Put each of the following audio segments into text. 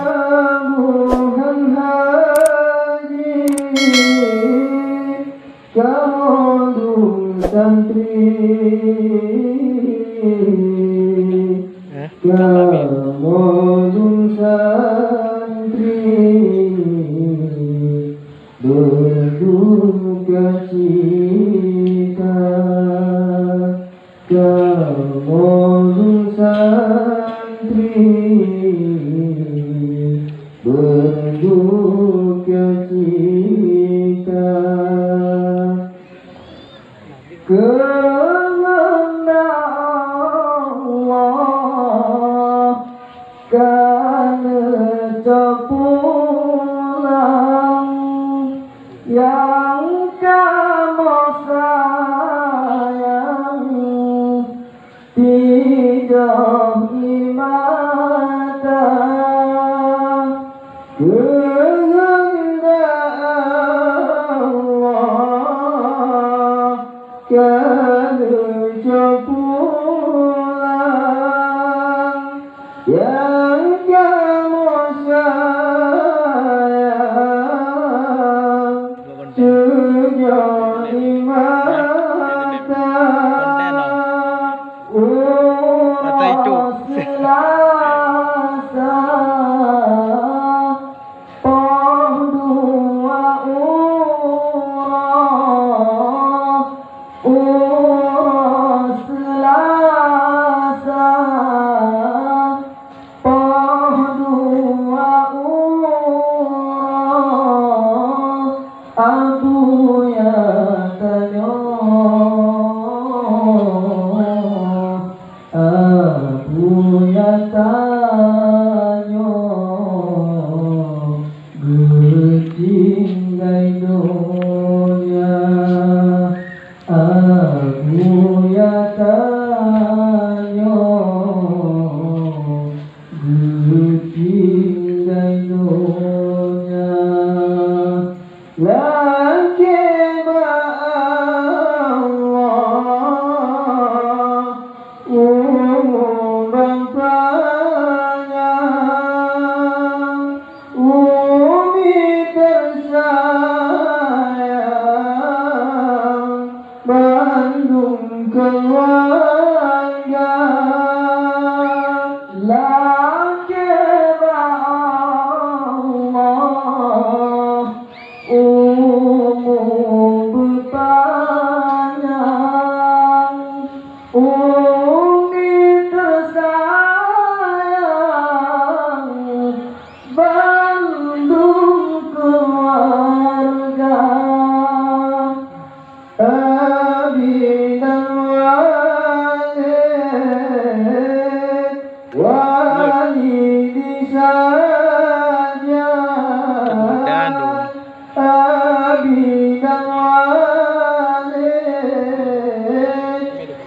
Bukan haji kamodung santri kamodung santri berduka cita kamodung santri berduka cita karena Allah karena pulang yang kamu sayang tidak mata karena pulang yang kamu sayang sejauh di mata Selasa poh dua Selasa poh dua aku ya tanyo aku ya tanyo getinggai donya aku ya tanyo getinggai donya lagi Bandung keluarga laki Allah berpanjang umi tersayang Bandung keluarga Abi dan Walid saja Abi dan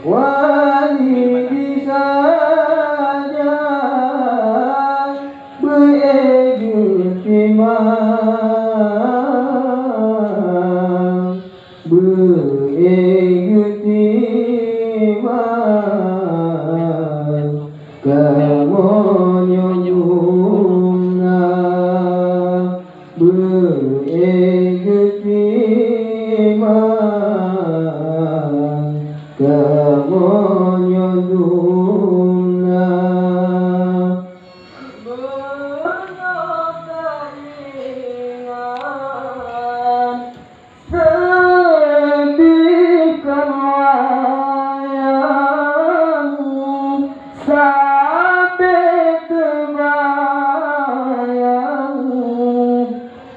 Walid saja beredut imam beredut imam kamonyona beredut imam kamonyona sedihkan wayang sampai terbayang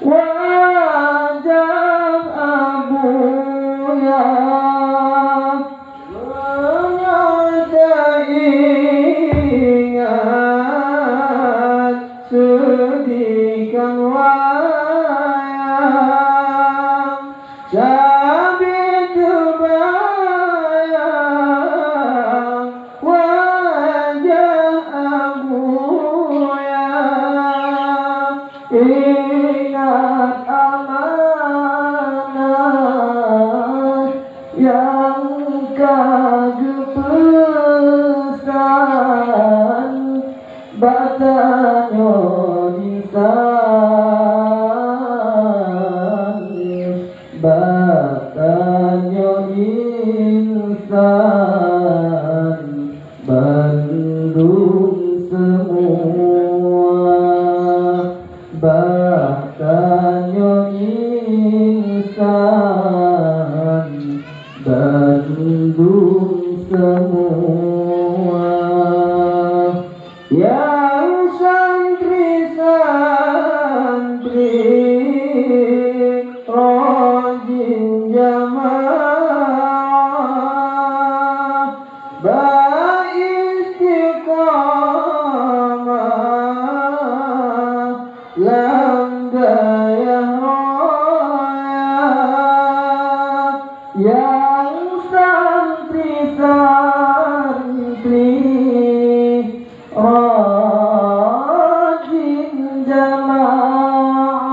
wajah abuya menyertai ingat sedihkan wayang sampai terbayang wajah abuya ingat amanah yang kagepesan batanyo di lam daya raya yang santri-santri rajin jamaah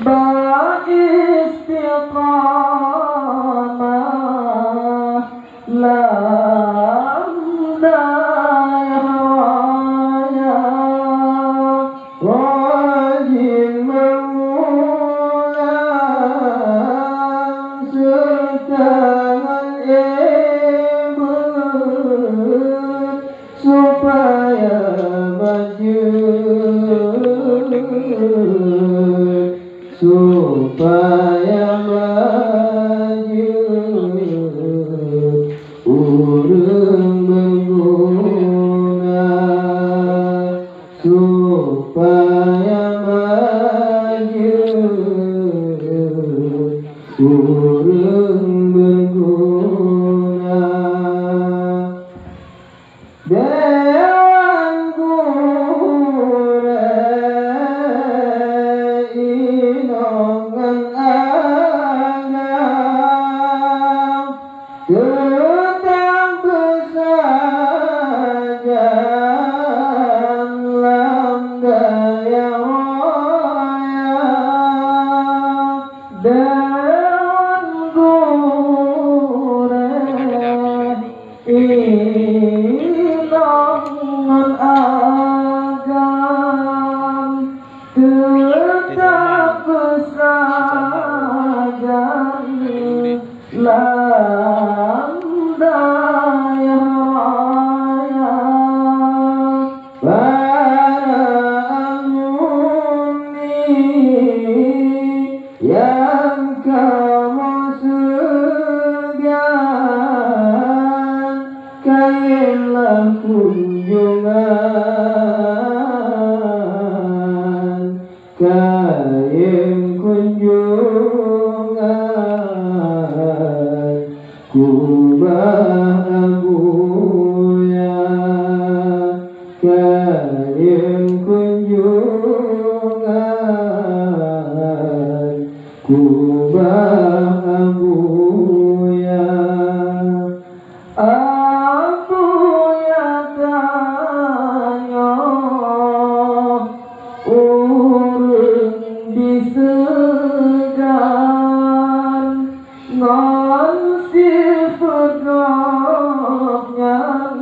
beristiqamah lam daya raya rajin mengulang setangan ebet supaya maju supaya maju urang mengguna supaya maju urang mengguna Dewan Gure inongan agam tetap besajan lam daya raya Dewan Gure inongan agam tetap besajan lam daya raya para alumni yang kamu segan kailah kunjungan kain kunjungan kubah abuya kain kunjungan kubah abuya aku ya tanya urang disegan ngan sifat nyan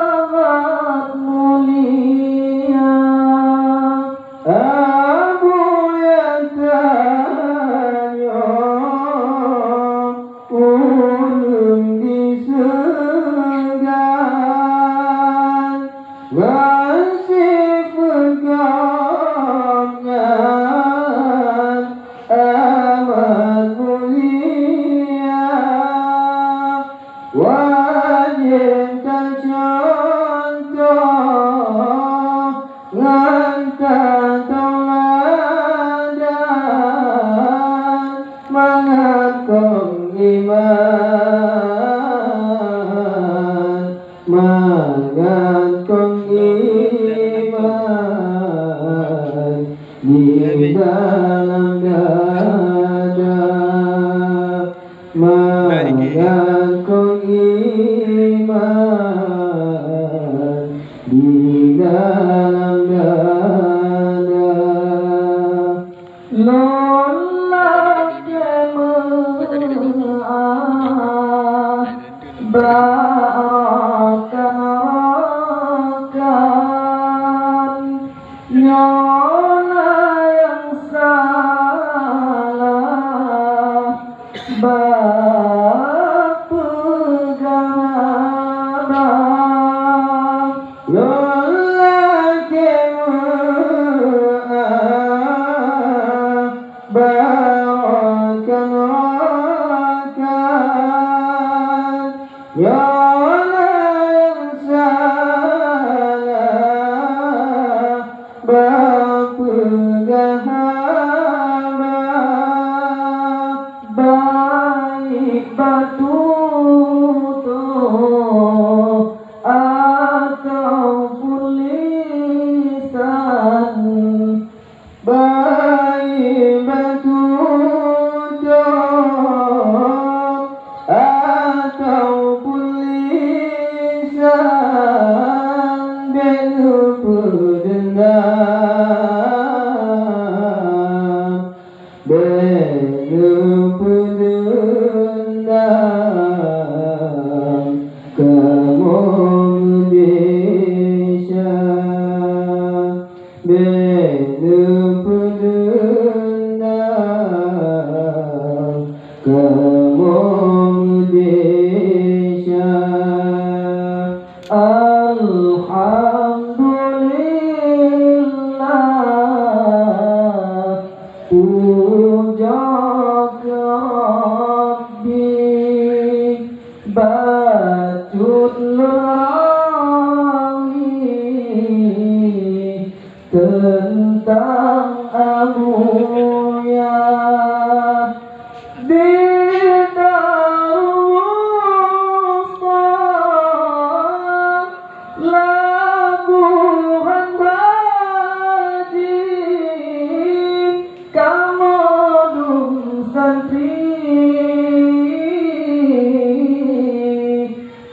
amat mulia aku yang tanya urang disegan ngan sifat nyan amat mulia wajib tercontoh ngan tauladan mangakong iman mangakong iman di dalam dada mangakong iman di dalam dada nolak jemaah berakan nyona yang salah berpegangan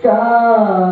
ka